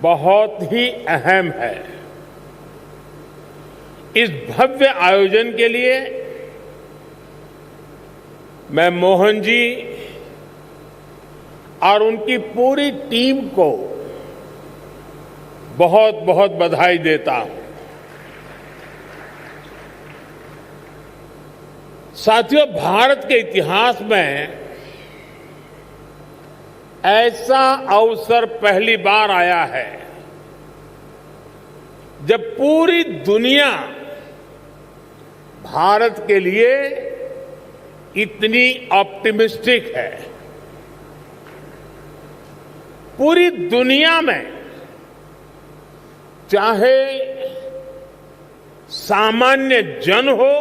बहुत ही अहम है। इस भव्य आयोजन के लिए मैं मोहन जी और उनकी पूरी टीम को बहुत बहुत बधाई देता हूं। साथियों, भारत के इतिहास में ऐसा अवसर पहली बार आया है जब पूरी दुनिया भारत के लिए इतनी ऑप्टिमिस्टिक है। पूरी दुनिया में चाहे सामान्य जन हो,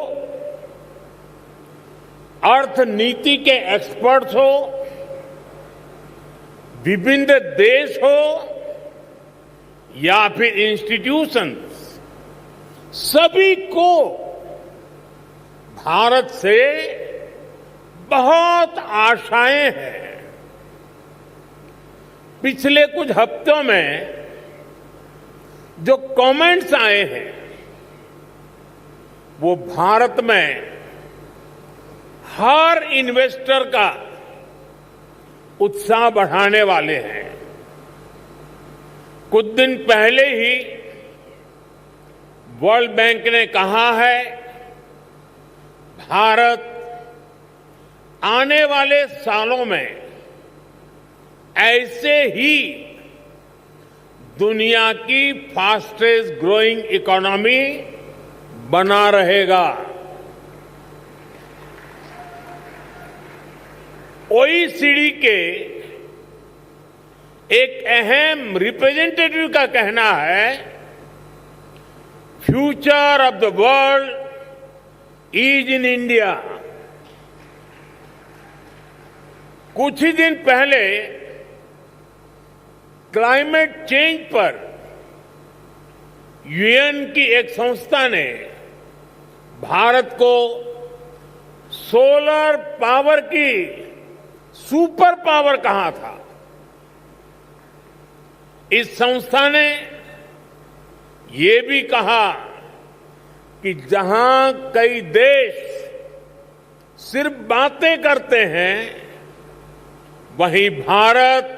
अर्थनीति के एक्सपर्ट्स हो, विभिन्न देश हो या फिर इंस्टीट्यूशंस, सभी को भारत से बहुत आशाएं हैं। पिछले कुछ हफ्तों में जो कमेंट्स आए हैं वो भारत में हर इन्वेस्टर का उत्साह बढ़ाने वाले हैं। कुछ दिन पहले ही वर्ल्ड बैंक ने कहा है भारत आने वाले सालों में ऐसे ही दुनिया की फास्टेस्ट ग्रोइंग इकोनॉमी बना रहेगा। ओईसीडी के एक अहम रिप्रेजेंटेटिव का कहना है future of the world is in India. कुछ ही दिन पहले क्लाइमेट चेंज पर यूएन की एक संस्था ने भारत को सोलर पावर की सुपर पावर कहा था। इस संस्था ने ये भी कहा कि जहां कई देश सिर्फ बातें करते हैं, वहीं भारत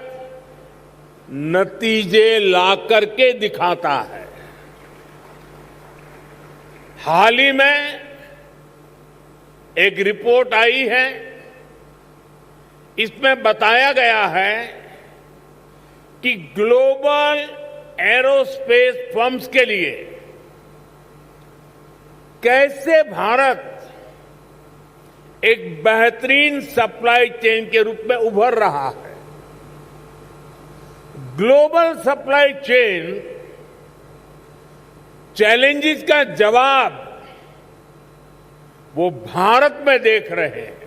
नतीजे ला करके दिखाता है। हाल ही में एक रिपोर्ट आई है, इसमें बताया गया है कि ग्लोबल एरोस्पेस फर्म्स के लिए कैसे भारत एक बेहतरीन सप्लाई चेन के रूप में उभर रहा है। ग्लोबल सप्लाई चेन चैलेंजेस का जवाब वो भारत में देख रहे हैं।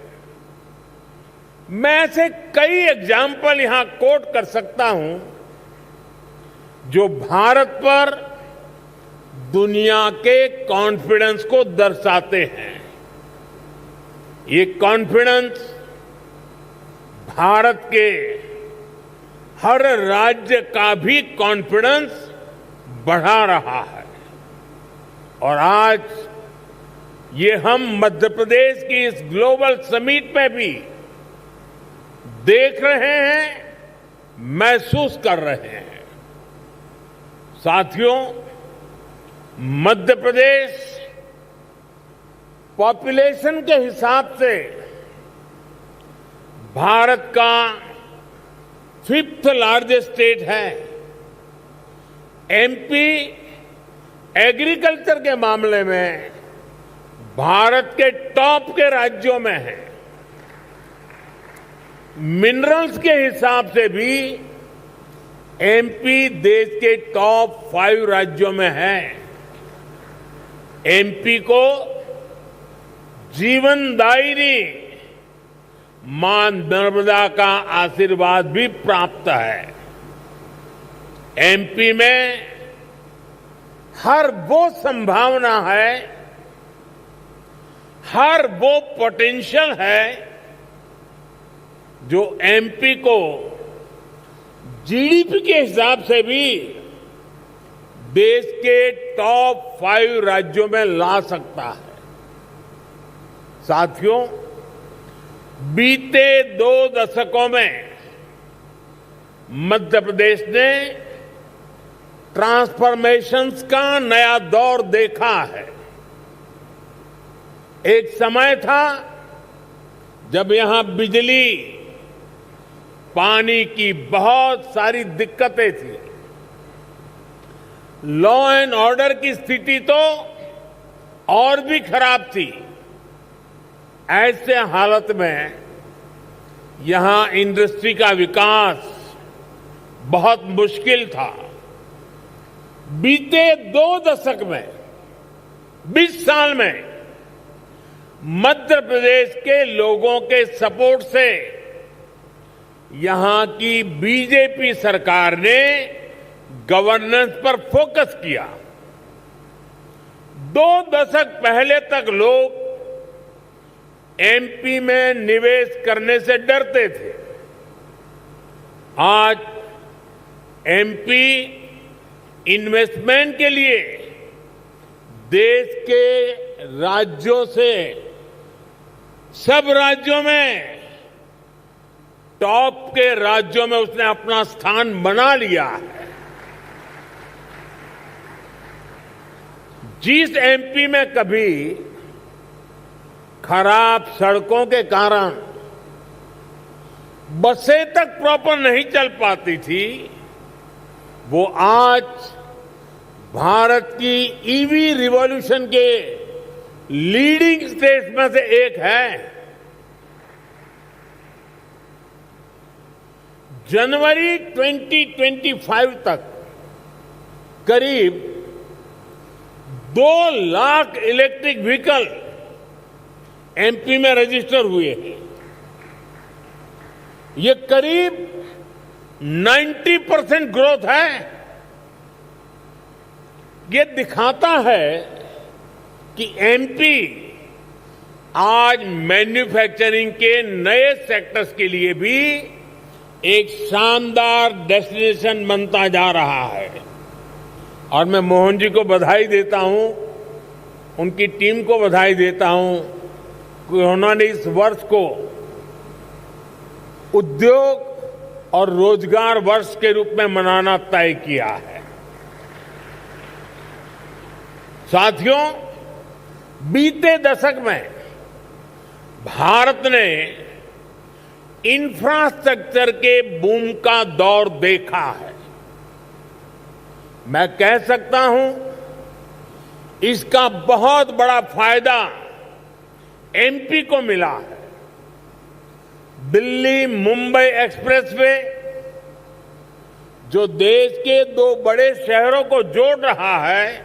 मैं ऐसे कई एग्जाम्पल यहां कोट कर सकता हूं जो भारत पर दुनिया के कॉन्फिडेंस को दर्शाते हैं। ये कॉन्फिडेंस भारत के हर राज्य का भी कॉन्फिडेंस बढ़ा रहा है। और आज ये हम मध्य प्रदेश की इस ग्लोबल समिट में भी देख रहे हैं, महसूस कर रहे हैं। साथियों, मध्य प्रदेश पॉपुलेशन के हिसाब से भारत का 5th लार्जेस्ट स्टेट है। एमपी एग्रीकल्चर के मामले में भारत के टॉप के राज्यों में है। मिनरल्स के हिसाब से भी एमपी देश के टॉप 5 राज्यों में है। एमपी को जीवनदायिनी मां नर्मदा का आशीर्वाद भी प्राप्त है। एमपी में हर वो संभावना है, हर वो पोटेंशियल है जो एमपी को जीडीपी के हिसाब से भी देश के टॉप 5 राज्यों में ला सकता है। साथियों, बीते 2 दशकों में मध्य प्रदेश ने ट्रांसफॉर्मेशंस का नया दौर देखा है। एक समय था जब यहां बिजली, पानी की बहुत सारी दिक्कतें थी। लॉ एंड ऑर्डर की स्थिति तो और भी खराब थी। ऐसे हालत में यहां इंडस्ट्री का विकास बहुत मुश्किल था। बीते 2 दशक में, 20 साल में मध्य प्रदेश के लोगों के सपोर्ट से यहां की बीजेपी सरकार ने गवर्नेंस पर फोकस किया। 2 दशक पहले तक लोग एमपी में निवेश करने से डरते थे। आज एमपी इन्वेस्टमेंट के लिए देश के राज्यों से सब राज्यों में टॉप के राज्यों में उसने अपना स्थान बना लिया है। जिस एमपी में कभी खराब सड़कों के कारण बसें तक प्रॉपर नहीं चल पाती थी, वो आज भारत की ईवी रिवॉल्यूशन के लीडिंग स्टेट्स में से एक है। जनवरी 2025 तक करीब 2 लाख इलेक्ट्रिक व्हीकल एमपी में रजिस्टर हुए हैं। ये करीब 90% ग्रोथ है। ये दिखाता है कि एमपी आज मैन्युफैक्चरिंग के नए सेक्टर्स के लिए भी एक शानदार डेस्टिनेशन बनता जा रहा है। और मैं मोहन जी को बधाई देता हूं, उनकी टीम को बधाई देता हूं कि उन्होंने इस वर्ष को उद्योग और रोजगार वर्ष के रूप में मनाना तय किया है। साथियों, बीते दशक में भारत ने इंफ्रास्ट्रक्चर के बूम का दौर देखा है। मैं कह सकता हूं इसका बहुत बड़ा फायदा एमपी को मिला है। दिल्ली मुंबई एक्सप्रेसवे जो देश के 2 बड़े शहरों को जोड़ रहा है,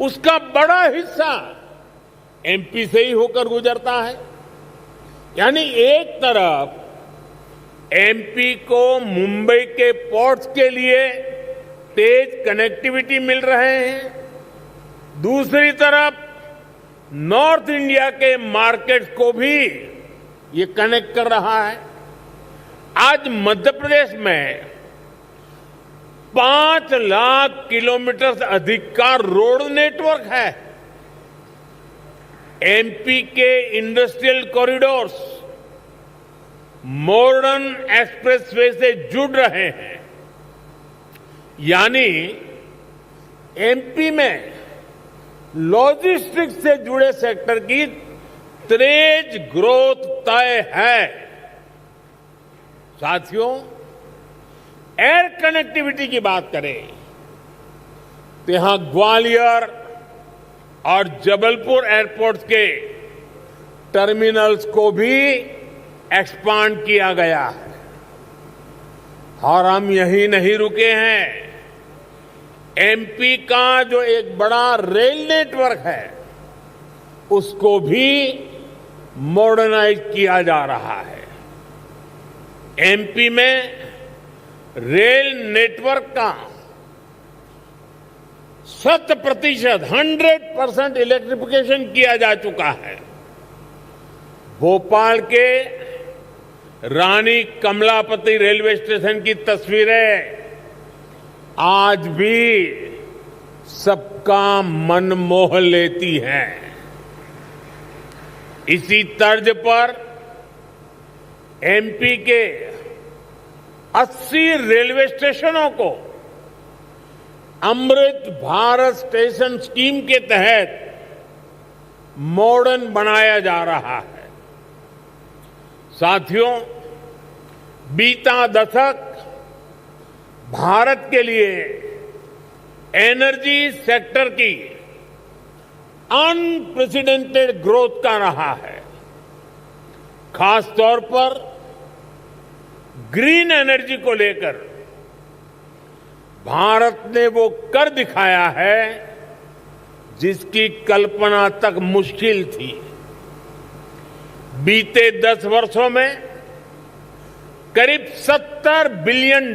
उसका बड़ा हिस्सा एमपी से ही होकर गुजरता है। यानी एक तरफ एमपी को मुंबई के पोर्ट्स के लिए तेज कनेक्टिविटी मिल रहे हैं, दूसरी तरफ नॉर्थ इंडिया के मार्केट्स को भी ये कनेक्ट कर रहा है। आज मध्य प्रदेश में 5 लाख किलोमीटर से अधिक का रोड नेटवर्क है। एमपी के इंडस्ट्रियल कॉरिडोर्स मॉडर्न एक्सप्रेसवे से जुड़ रहे हैं। यानी एमपी में लॉजिस्टिक्स से जुड़े सेक्टर की तेज ग्रोथ तय है। साथियों, एयर कनेक्टिविटी की बात करें तो यहां ग्वालियर और जबलपुर एयरपोर्ट के टर्मिनल्स को भी एक्सपांड किया गया है। और हम यहीं नहीं रुके हैं। एमपी का जो एक बड़ा रेल नेटवर्क है, उसको भी मॉडर्नाइज किया जा रहा है। एमपी में रेल नेटवर्क का 100% इलेक्ट्रिफिकेशन किया जा चुका है। भोपाल के रानी कमलापति रेलवे स्टेशन की तस्वीरें आज भी सबका मन मोह लेती हैं। इसी तर्ज पर एमपी के 80 रेलवे स्टेशनों को अमृत भारत स्टेशन स्कीम के तहत मॉडर्न बनाया जा रहा है। साथियों, बीता दशक भारत के लिए एनर्जी सेक्टर की अनप्रेसिडेंटेड ग्रोथ का रहा है। खास तौर पर ग्रीन एनर्जी को लेकर भारत ने वो कर दिखाया है जिसकी कल्पना तक मुश्किल थी। बीते 10 वर्षों में करीब $70 बिलियन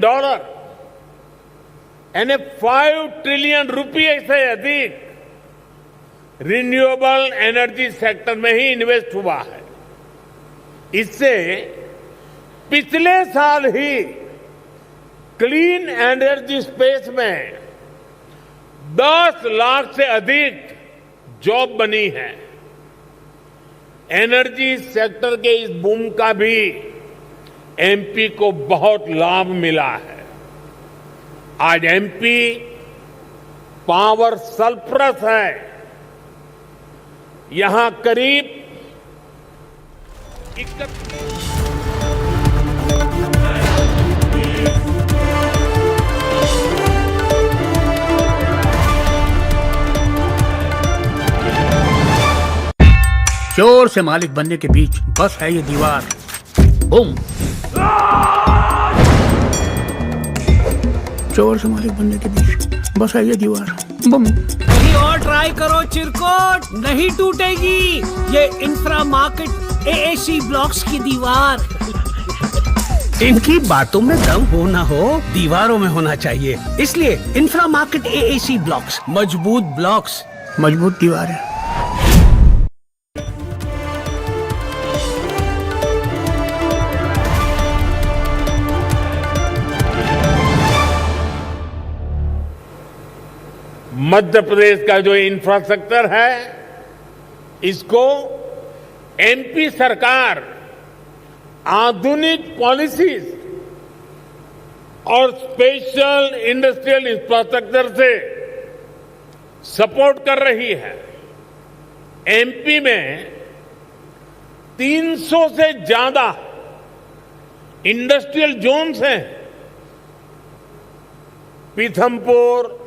यानी 5 ट्रिलियन रुपये से अधिक रिन्यूएबल एनर्जी सेक्टर में ही इन्वेस्ट हुआ है। इससे पिछले साल ही क्लीन एनर्जी स्पेस में 10 लाख से अधिक जॉब बनी है। एनर्जी सेक्टर के इस बूम का भी एमपी को बहुत लाभ मिला है। आज एमपी पावर सरप्लस है। यहां करीब 31 चोर से मालिक बनने के बीच बस है ये दीवार। बूम। चोर से मालिक बनने के बीच बस है ये दीवार। बूम। कहीं और ट्राई करो चिरकोट, नहीं टूटेगी ये इंफ्रा मार्केट एएसी ब्लॉक्स की दीवार। इनकी बातों में दम हो ना हो, दीवारों में होना चाहिए। इसलिए इंफ्रा मार्केट एएसी ब्लॉक्स, मजबूत ब्लॉक्स, मजबूत दीवार है। मध्य प्रदेश का जो इंफ्रास्ट्रक्चर है, इसको एमपी सरकार आधुनिक पॉलिसीज और स्पेशल इंडस्ट्रियल इंफ्रास्ट्रक्चर से सपोर्ट कर रही है। एमपी में 300 से ज्यादा इंडस्ट्रियल जोन्स हैं। पीथमपुर,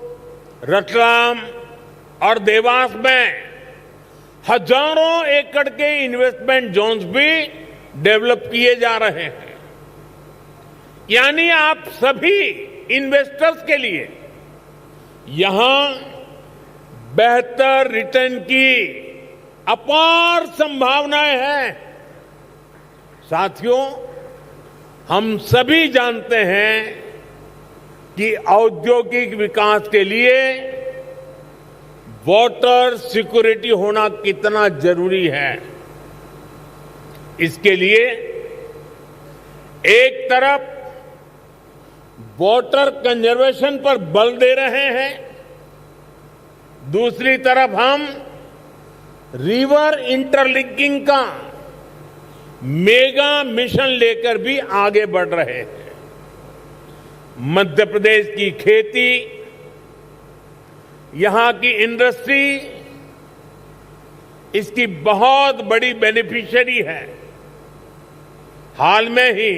रतलाम और देवास में हजारों एकड़ के इन्वेस्टमेंट जोन्स भी डेवलप किए जा रहे हैं। यानी आप सभी इन्वेस्टर्स के लिए यहां बेहतर रिटर्न की अपार संभावनाएं हैं। साथियों, हम सभी जानते हैं कि औद्योगिक विकास के लिए वाटर सिक्योरिटी होना कितना जरूरी है। इसके लिए एक तरफ वाटर कंजर्वेशन पर बल दे रहे हैं, दूसरी तरफ हम रिवर इंटरलिंकिंग का मेगा मिशन लेकर भी आगे बढ़ रहे हैं। मध्य प्रदेश की खेती, यहां की इंडस्ट्री इसकी बहुत बड़ी बेनिफिशियरी है। हाल में ही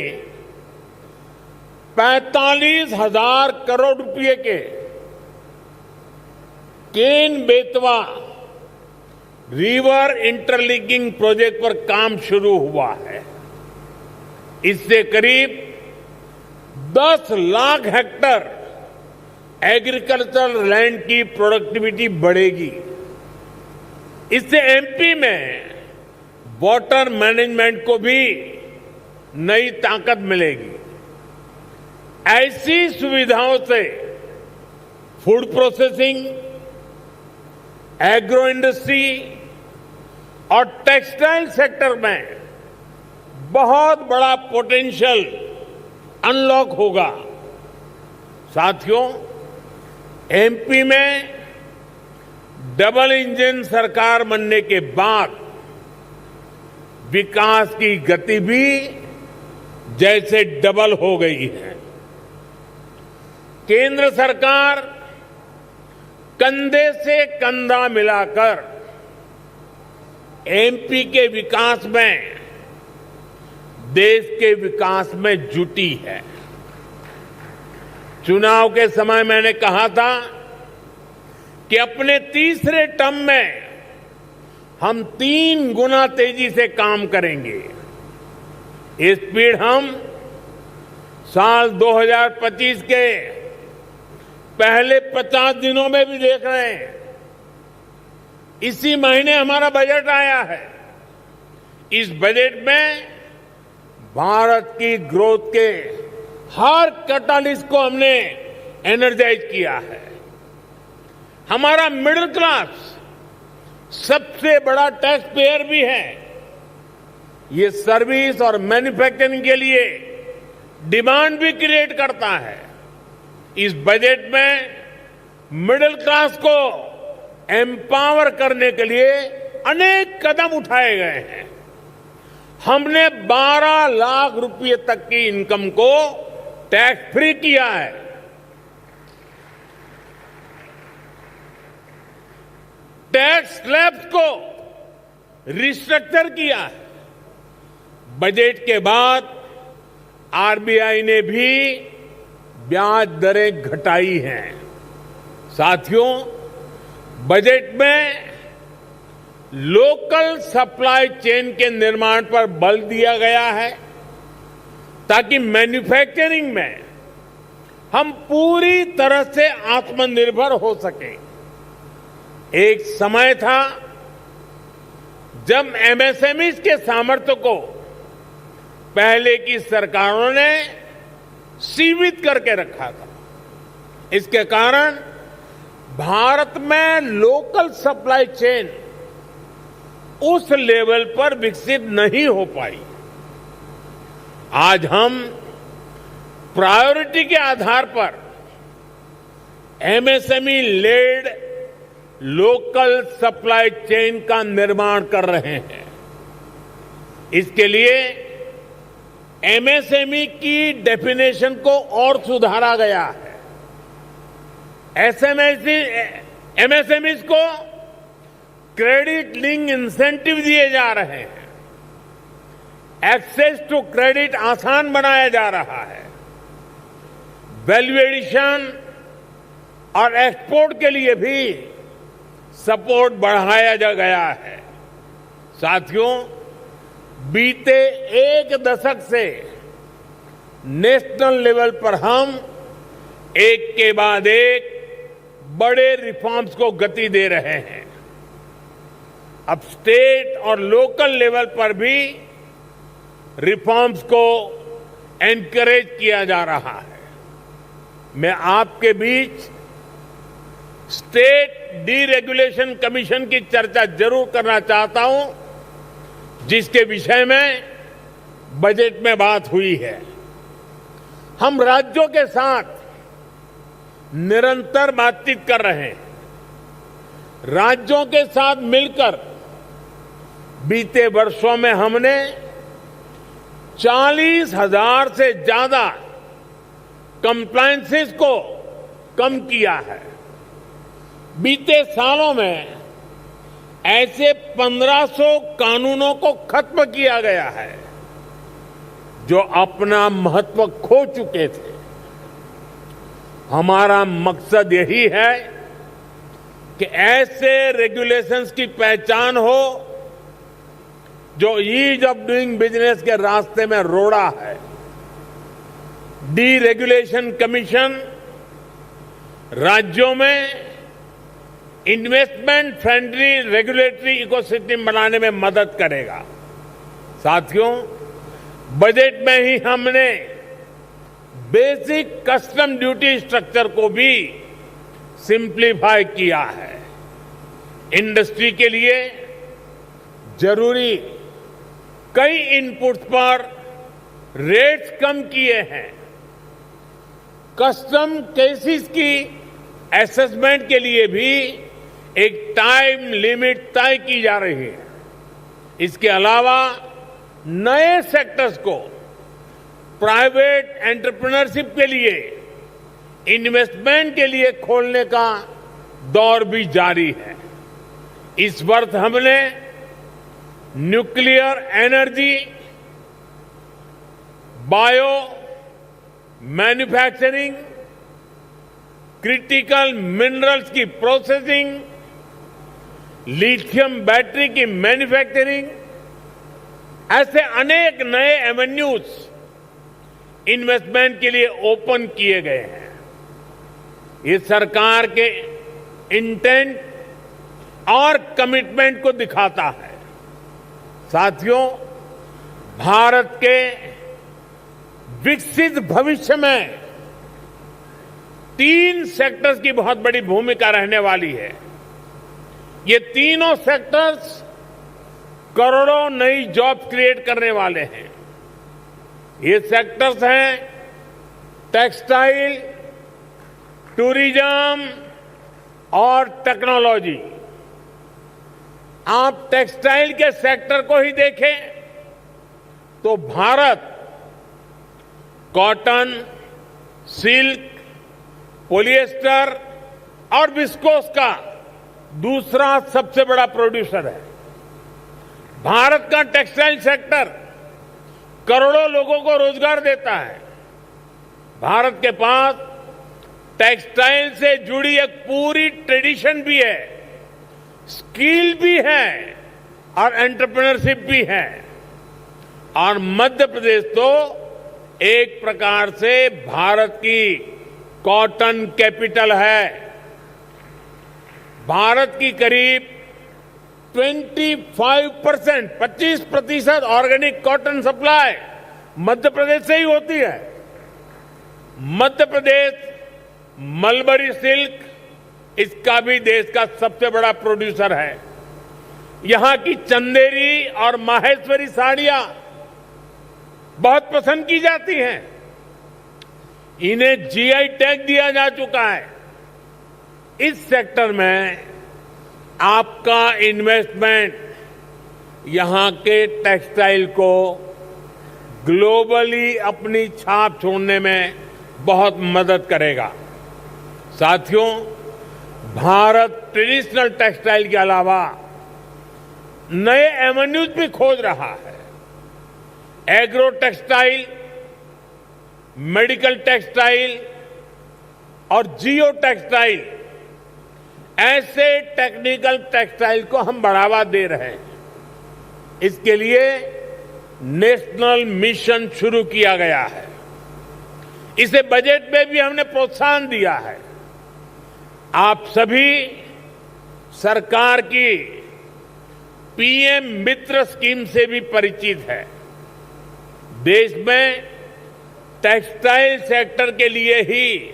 45,000 करोड़ रुपए के Ken Betwa river interlinking project पर काम शुरू हुआ है। इससे करीब 10 लाख हेक्टेयर एग्रीकल्चर लैंड की प्रोडक्टिविटी बढ़ेगी। इससे एमपी में वाटर मैनेजमेंट को भी नई ताकत मिलेगी। ऐसी सुविधाओं से फूड प्रोसेसिंग, एग्रो इंडस्ट्री और टेक्सटाइल सेक्टर में बहुत बड़ा पोटेंशियल अनलॉक होगा। साथियों, एमपी में डबल इंजन सरकार बनने के बाद विकास की गति भी जैसे डबल हो गई है। केंद्र सरकार कंधे से कंधा मिलाकर एमपी के विकास में, देश के विकास में जुटी है। चुनाव के समय मैंने कहा था कि अपने तीसरे टर्म में हम 3 गुना तेजी से काम करेंगे। ये स्पीड हम साल 2025 के पहले 50 दिनों में भी देख रहे हैं। इसी महीने हमारा बजट आया है। इस बजट में भारत की ग्रोथ के हर कैटालिस्ट को हमने एनर्जाइज किया है। हमारा मिडिल क्लास सबसे बड़ा टैक्स पेयर भी है। ये सर्विस और मैन्युफैक्चरिंग के लिए डिमांड भी क्रिएट करता है। इस बजट में मिडिल क्लास को एम्पावर करने के लिए अनेक कदम उठाए गए हैं। हमने 12 लाख रुपए तक की इनकम को टैक्स फ्री किया है। टैक्स स्लैब्स को रिस्ट्रक्चर किया है। बजट के बाद आरबीआई ने भी ब्याज दरें घटाई हैं। साथियों, बजट में लोकल सप्लाई चेन के निर्माण पर बल दिया गया है ताकि मैन्युफैक्चरिंग में हम पूरी तरह से आत्मनिर्भर हो सकें। एक समय था जब एमएसएमईज के सामर्थ्य को पहले की सरकारों ने सीमित करके रखा था। इसके कारण भारत में लोकल सप्लाई चेन उस लेवल पर विकसित नहीं हो पाई। आज हम प्रायोरिटी के आधार पर MSME led local supply chain का निर्माण कर रहे हैं। इसके लिए एमएसएमई की डेफिनेशन को और सुधारा गया है। एमएसएमईज को क्रेडिट लिंक इंसेंटिव दिए जा रहे हैं। एक्सेस टू क्रेडिट आसान बनाया जा रहा है। वैल्यू एडिशन और एक्सपोर्ट के लिए भी सपोर्ट बढ़ाया जा गया है। साथियों, बीते 1 दशक से नेशनल लेवल पर हम एक के बाद एक बड़े रिफॉर्म्स को गति दे रहे हैं। अब स्टेट और लोकल लेवल पर भी रिफॉर्म्स को एनकरेज किया जा रहा है। मैं आपके बीच स्टेट डीरेगुलेशन कमीशन की चर्चा जरूर करना चाहता हूं, जिसके विषय में बजट में बात हुई है। हम राज्यों के साथ निरंतर बातचीत कर रहे हैं। राज्यों के साथ मिलकर बीते वर्षों में हमने 40,000 से ज्यादा कंप्लायंसेस को कम किया है। बीते सालों में ऐसे 1500 कानूनों को खत्म किया गया है जो अपना महत्व खो चुके थे। हमारा मकसद यही है कि ऐसे रेगुलेशंस की पहचान हो जो ईज ऑफ डूइंग बिजनेस के रास्ते में रोड़ा है। डीरेगुलेशन कमीशन राज्यों में इन्वेस्टमेंट फ्रेंडली रेगुलेटरी इकोसिस्टम बनाने में मदद करेगा। साथियों, बजट में ही हमने बेसिक कस्टम ड्यूटी स्ट्रक्चर को भी सिंप्लीफाई किया है। इंडस्ट्री के लिए जरूरी कई इनपुट्स पर रेट्स कम किए हैं। कस्टम केसेस की असेसमेंट के लिए भी एक टाइम लिमिट तय की जा रही है। इसके अलावा नए सेक्टर्स को प्राइवेट एंटरप्रेन्योरशिप के लिए, इन्वेस्टमेंट के लिए खोलने का दौर भी जारी है। इस वर्ष हमने nuclear energy, bio manufacturing, critical minerals की प्रोसेसिंग, लिथियम बैटरी की मैन्युफैक्चरिंग, ऐसे अनेक नए एवेन्यूज इन्वेस्टमेंट के लिए ओपन किए गए हैं। ये सरकार के इंटेंट और कमिटमेंट को दिखाता है। साथियों, भारत के विकसित भविष्य में 3 सेक्टर्स की बहुत बड़ी भूमिका रहने वाली है। ये तीनों सेक्टर्स करोड़ों नई जॉब क्रिएट करने वाले हैं। ये सेक्टर्स हैं टेक्सटाइल, टूरिज्म और टेक्नोलॉजी। आप टेक्सटाइल के सेक्टर को ही देखें तो भारत कॉटन, सिल्क, पॉलिएस्टर और विस्कोस का दूसरा सबसे बड़ा प्रोड्यूसर है। भारत का टेक्सटाइल सेक्टर करोड़ों लोगों को रोजगार देता है। भारत के पास टेक्सटाइल से जुड़ी एक पूरी ट्रेडिशन भी है, स्किल भी है और एंटरप्रेन्योरशिप भी है। और मध्य प्रदेश तो एक प्रकार से भारत की कॉटन कैपिटल है। भारत की करीब 25% organic cotton supply Madhya Pradesh से ही होती है। मध्य प्रदेश मलबरी सिल्क, इसका भी देश का सबसे बड़ा प्रोड्यूसर है। यहां की चंदेरी और माहेश्वरी साड़ियां बहुत पसंद की जाती हैं। इन्हें जीआई टैग दिया जा चुका है। इस सेक्टर में आपका इन्वेस्टमेंट यहां के टेक्सटाइल को ग्लोबली अपनी छाप छोड़ने में बहुत मदद करेगा। साथियों, भारत ट्रेडिशनल टेक्सटाइल के अलावा नए एवेन्यूज भी खोज रहा है। एग्रो टेक्सटाइल, मेडिकल टेक्सटाइल और जियो टेक्सटाइल, ऐसे टेक्निकल टेक्सटाइल को हम बढ़ावा दे रहे हैं। इसके लिए नेशनल मिशन शुरू किया गया है। इसे बजट में भी हमने प्रोत्साहन दिया है। आप सभी सरकार की पीएम मित्र स्कीम से भी परिचित है। देश में टेक्सटाइल सेक्टर के लिए ही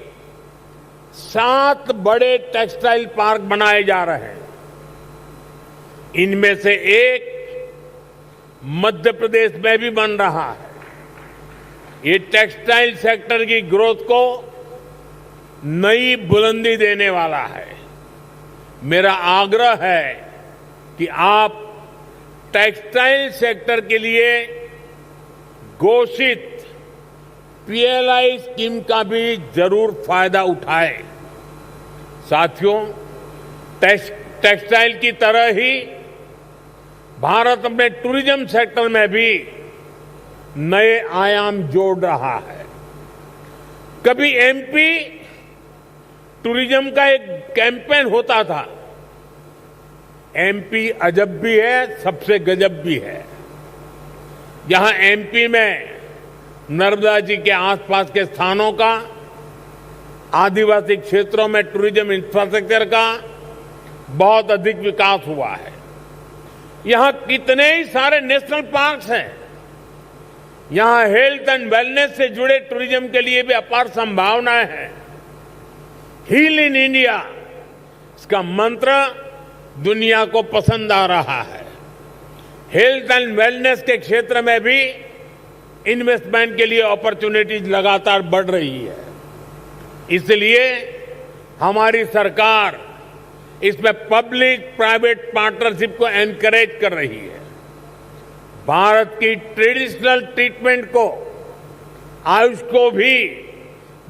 7 बड़े टेक्सटाइल पार्क बनाए जा रहे हैं। इनमें से एक मध्य प्रदेश में भी बन रहा है। ये टेक्सटाइल सेक्टर की ग्रोथ को नई बुलंदी देने वाला है। मेरा आग्रह है कि आप टेक्सटाइल सेक्टर के लिए घोषित पीएलआई स्कीम का भी जरूर फायदा उठाएं। साथियों, टेक्सटाइल की तरह ही भारत अपने टूरिज्म सेक्टर में भी नए आयाम जोड़ रहा है। कभी एमपी टूरिज्म का एक कैंपेन होता था, एमपी अजब भी है, सबसे गजब भी है। यहां एमपी में नर्मदा जी के आसपास के स्थानों का, आदिवासी क्षेत्रों में टूरिज्म इंफ्रास्ट्रक्चर का बहुत अधिक विकास हुआ है। यहां कितने ही सारे नेशनल पार्क्स हैं। यहां हेल्थ एंड वेलनेस से जुड़े टूरिज्म के लिए भी अपार संभावनाएं हैं। हील इन इंडिया, इसका मंत्र दुनिया को पसंद आ रहा है। हेल्थ एंड वेलनेस के क्षेत्र में भी इन्वेस्टमेंट के लिए अपॉर्चुनिटीज लगातार बढ़ रही है। इसलिए हमारी सरकार इसमें पब्लिक प्राइवेट पार्टनरशिप को एनकरेज कर रही है। भारत की ट्रेडिशनल ट्रीटमेंट को, आयुष को भी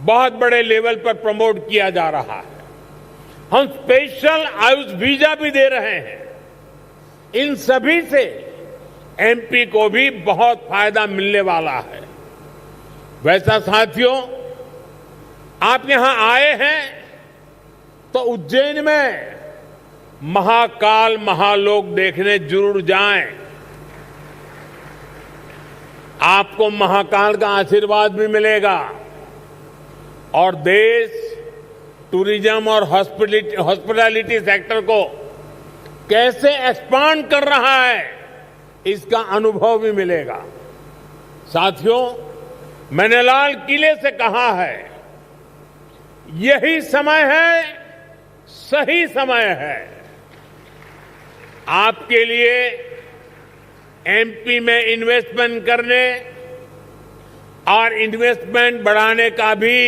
बहुत बड़े लेवल पर प्रमोट किया जा रहा है। हम स्पेशल आयुष वीजा भी दे रहे हैं। इन सभी से एमपी को भी बहुत फायदा मिलने वाला है। वैसा साथियों, आप यहां आए हैं तो उज्जैन में महाकाल महालोक देखने जरूर जाएं। आपको महाकाल का आशीर्वाद भी मिलेगा और देश टूरिज्म और हॉस्पिटैलिटी सेक्टर को कैसे एक्सपांड कर रहा है, इसका अनुभव भी मिलेगा। साथियों, मैंने लाल किले से कहा है, यही समय है, सही समय है आपके लिए एमपी में इन्वेस्टमेंट करने और इन्वेस्टमेंट बढ़ाने का भी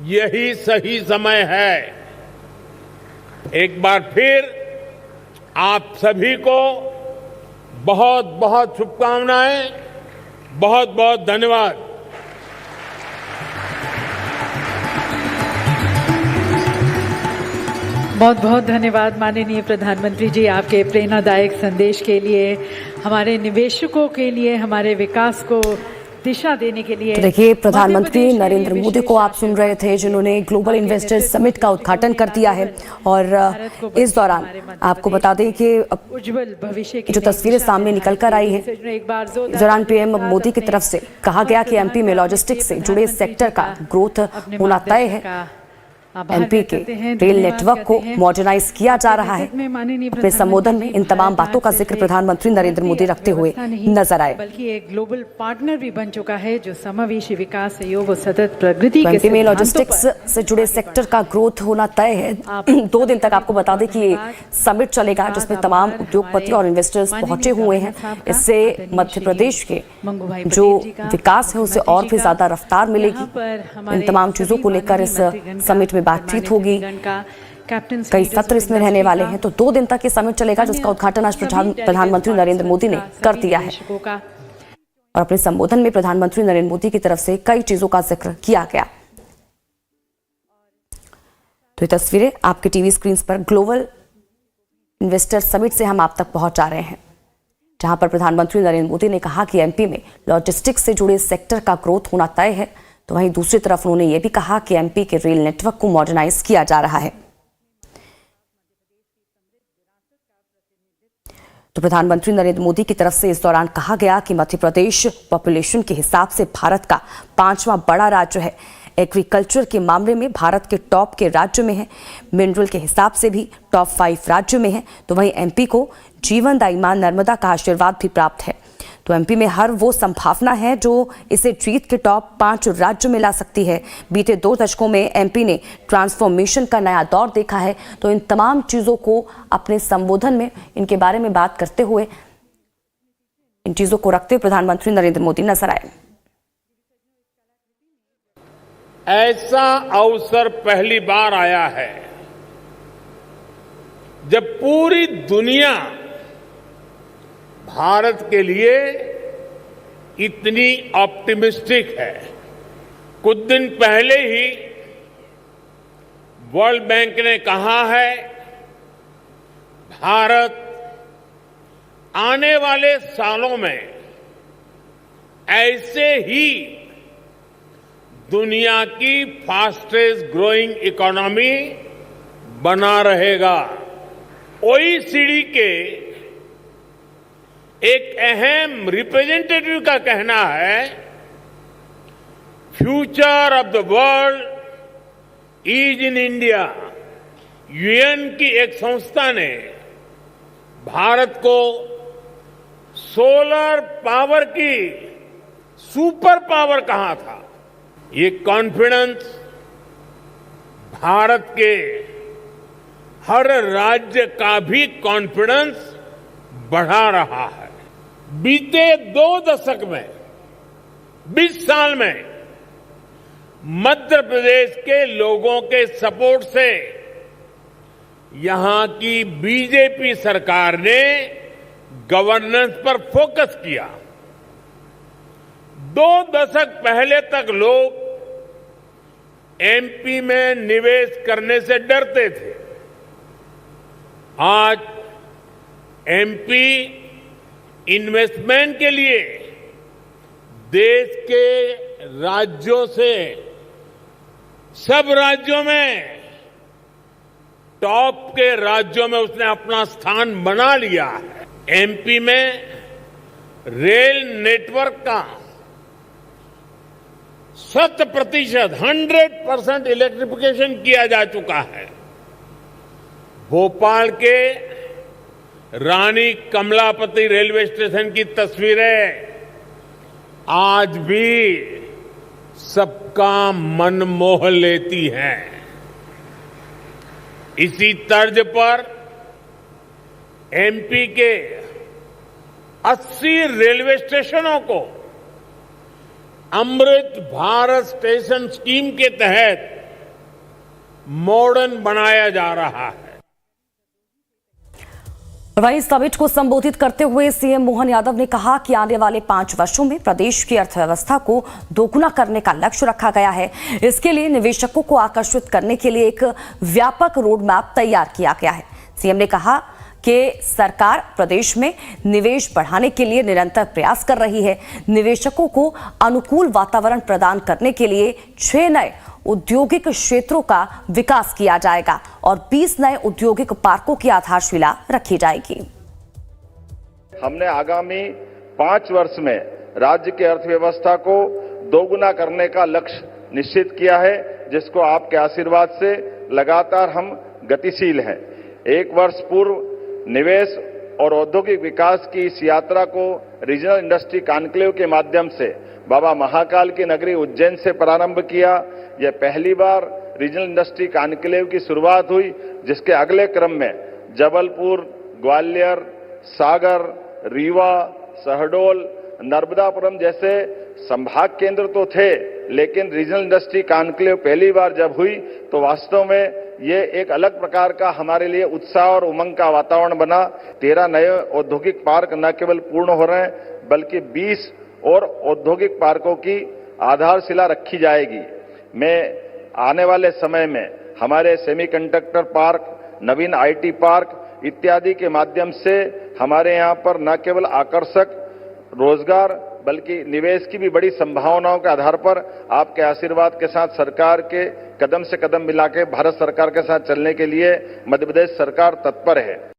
यही सही समय है। एक बार फिर आप सभी को बहुत बहुत शुभकामनाएं, बहुत बहुत धन्यवाद। बहुत बहुत धन्यवाद माननीय प्रधानमंत्री जी, आपके प्रेरणादायक संदेश के लिए, हमारे निवेशकों के लिए, हमारे विकास को दिशा देने के लिए। तो देखिए, प्रधानमंत्री नरेंद्र मोदी को आप सुन रहे थे, जिन्होंने ग्लोबल इन्वेस्टर्स समिट का उद्घाटन कर दिया है। और इस दौरान आपको बता दें कि उज्जवल भविष्य की जो तस्वीरें सामने निकल कर आई है, इस दौरान पीएम मोदी की तरफ से कहा गया कि एमपी में लॉजिस्टिक्स से जुड़े सेक्टर का ग्रोथ होना तय है। एमपी के रेल नेटवर्क को मॉडर्नाइज किया जा रहा है। अपने संबोधन में इन तमाम बातों का जिक्र प्रधानमंत्री नरेंद्र मोदी रखते हुए नजर आए। बल्कि एक ग्लोबल पार्टनर भी बन चुका है जो समावेशी विकास, सहयोग और सतत प्रगति के एमपी में लॉजिस्टिक्स से जुड़े सेक्टर का ग्रोथ होना तय है। 2 दिन तक आपको बता दें कि ये समिट चलेगा, जिसमें तमाम उद्योगपति और इन्वेस्टर्स पहुंचे हुए हैं। इससे मध्य प्रदेश के जो विकास है उसे और भी ज्यादा रफ्तार मिलेगी। इन तमाम चीजों को लेकर इस समिट में बातचीत होगी। कई सत्र इसमें रहने वाले हैं। तो 2 दिन तक ये समिट चलेगा, जिसका उद्घाटन आज प्रधानमंत्री नरेंद्र मोदी ने कर दिया है। और अपने संबोधन में प्रधानमंत्री नरेंद्र मोदी की तरफ से कई चीजों का जिक्र किया गया। तो ये तस्वीरें आपके टीवी स्क्रीन पर ग्लोबल इन्वेस्टर समिट से हम आप तक पहुंचा रहे हैं, जहां पर प्रधानमंत्री नरेंद्र मोदी ने कहा कि एमपी में लॉजिस्टिक्स से जुड़े सेक्टर का ग्रोथ होना तय है। तो वहीं दूसरी तरफ उन्होंने ये भी कहा कि एमपी के रेल नेटवर्क को मॉडर्नाइज किया जा रहा है। तो प्रधानमंत्री नरेंद्र मोदी की तरफ से इस दौरान कहा गया कि मध्य प्रदेश पॉपुलेशन के हिसाब से भारत का 5वां बड़ा राज्य है। एग्रीकल्चर के मामले में भारत के टॉप के राज्य में है। मिनरल के हिसाब से भी टॉप 5 राज्य में है। तो वहीं एमपी को जीवनदायी मां नर्मदा का आशीर्वाद भी प्राप्त है। तो एमपी में हर वो संभावना है जो इसे जीत के टॉप 5 राज्यों में ला सकती है। बीते 2 दशकों में एमपी ने ट्रांसफॉर्मेशन का नया दौर देखा है। तो इन तमाम चीजों को अपने संबोधन में इनके बारे में बात करते हुए, इन चीजों को रखते हुए प्रधानमंत्री नरेंद्र मोदी नजर आए। ऐसा अवसर पहली बार आया है जब पूरी दुनिया भारत के लिए इतनी ऑप्टिमिस्टिक है। कुछ दिन पहले ही वर्ल्ड बैंक ने कहा है, भारत आने वाले सालों में ऐसे ही दुनिया की फास्टेस्ट ग्रोइंग इकोनॉमी बना रहेगा। ओईसीडी के एक अहम रिप्रेजेंटेटिव का कहना है, future of the world is in India. UN की एक संस्था ने भारत को सोलर पावर की सुपर पावर कहा था। ये कॉन्फिडेंस भारत के हर राज्य का भी कॉन्फिडेंस बढ़ा रहा है। बीते 2 दशक में, 20 साल में मध्य प्रदेश के लोगों के सपोर्ट से यहां की बीजेपी सरकार ने गवर्नेंस पर फोकस किया। 2 दशक पहले तक लोग एमपी में निवेश करने से डरते थे। आज एमपी इन्वेस्टमेंट के लिए देश के राज्यों से सब राज्यों में टॉप के राज्यों में उसने अपना स्थान बना लिया है। एमपी में रेल नेटवर्क का 100% इलेक्ट्रिफिकेशन किया जा चुका है। भोपाल के रानी कमलापति रेलवे स्टेशन की तस्वीरें आज भी सबका मन मोह लेती हैं। इसी तर्ज पर एमपी के 80 रेलवे स्टेशनों को अमृत भारत स्टेशन स्कीम के तहत मॉडर्न बनाया जा रहा है। वहीं समिट को संबोधित करते हुए सीएम मोहन यादव ने कहा कि आने वाले 5 वर्षों में प्रदेश की अर्थव्यवस्था को दोगुना करने का लक्ष्य रखा गया है। इसके लिए निवेशकों को आकर्षित करने के लिए एक व्यापक रोड मैप तैयार किया गया है। सीएम ने कहा कि सरकार प्रदेश में निवेश बढ़ाने के लिए निरंतर प्रयास कर रही है। निवेशकों को अनुकूल वातावरण प्रदान करने के लिए 6 नए औद्योगिक क्षेत्रों का विकास किया जाएगा और 20 नए औद्योगिक पार्कों की आधारशिला रखी जाएगी। हमने आगामी 5 वर्ष में राज्य की अर्थव्यवस्था को दोगुना करने का लक्ष्य निश्चित किया है, जिसको आपके आशीर्वाद से लगातार हम गतिशील हैं। 1 वर्ष पूर्व निवेश और औद्योगिक विकास की इस यात्रा को रीजनल इंडस्ट्री कॉन्क्लेव के माध्यम से बाबा महाकाल की नगरी उज्जैन से प्रारंभ किया। यह पहली बार रीजनल इंडस्ट्री कॉन्क्लेव की शुरुआत हुई, जिसके अगले क्रम में जबलपुर, ग्वालियर, सागर, रीवा, शहडोल, नर्मदापुरम जैसे संभाग केंद्र तो थे, लेकिन रीजनल इंडस्ट्री कॉन्क्लेव पहली बार जब हुई तो वास्तव में ये एक अलग प्रकार का हमारे लिए उत्साह और उमंग का वातावरण बना। 13 नए औद्योगिक पार्क न केवल पूर्ण हो रहे हैं, बल्कि 20 और औद्योगिक पार्कों की आधारशिला रखी जाएगी। मैं आने वाले समय में हमारे semiconductor park, Naveen IT park इत्यादि के माध्यम से हमारे यहाँ पर न केवल आकर्षक रोजगार बल्कि निवेश की भी बड़ी संभावनाओं के आधार पर आपके आशीर्वाद के साथ सरकार के कदम से कदम मिला के भारत सरकार के साथ चलने के लिए मध्य प्रदेश सरकार तत्पर है।